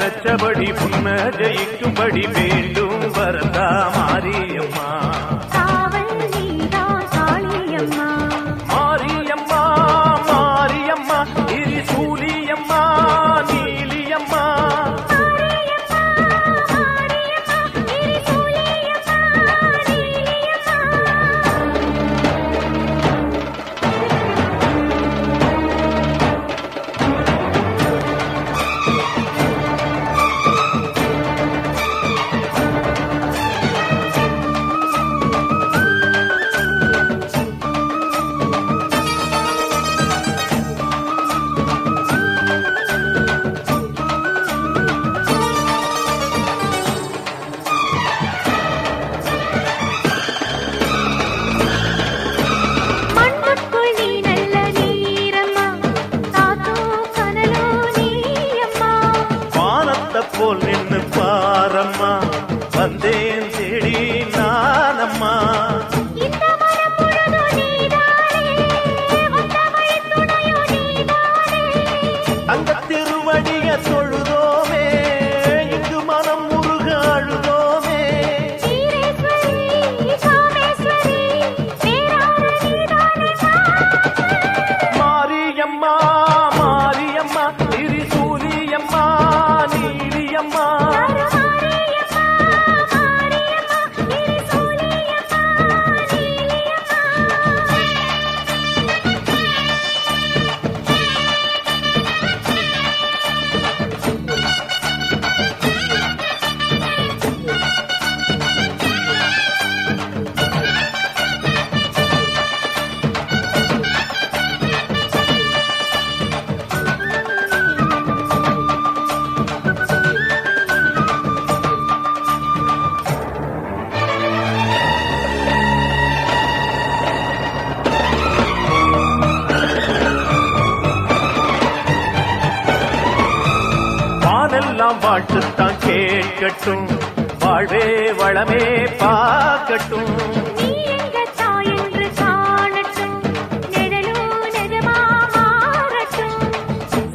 நினைச்சபடி புன்ன ஜெயிக்கும்படி வேண்டும் வரதா மாரியம்மா. காவல் நீதா காளியம்மா. மாரியம்மா மாரியம்மா திரிசூலியம்மா நீலியம்மா. போல் நின்று பாரம்மா வந்தேன் தேடி நானம்மா. அந்த திருவடிய தொழுதோமே இங்கு மனம் முருக அழுதோமே. மாரியம்மா மாரியம்மா திரிசூலியம்மா நீலியம்மா. எல்லாம் வாழ்த்துத்தான் கேட்கட்டும் வாழ்வே வளமே பார்க்கட்டும்.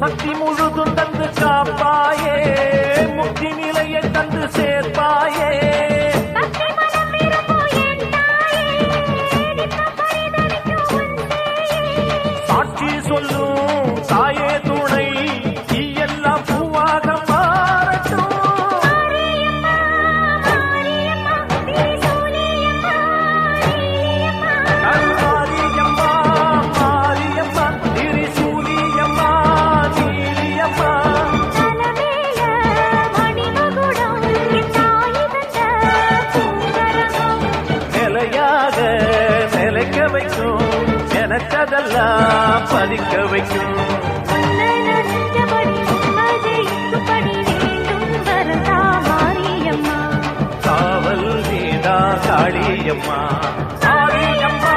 சக்தி முழுதும் தந்து காப்பாயே முக்தி நிலையை தந்து சேர்ப்பாயே. சாட்சி சொல்லும் தாயே துணை எல்லாம் பூவாக மாறட்டும். மாரியம்மா மாரியம்மா திரிசூலியம்மா நீலியம்மா. நிலையாக நிலைக்க வைக்கும் எனக்கதெல்லாம் பதிக்க வைக்கும். காவல் நீதா காளியம்மா. மாரியம்மா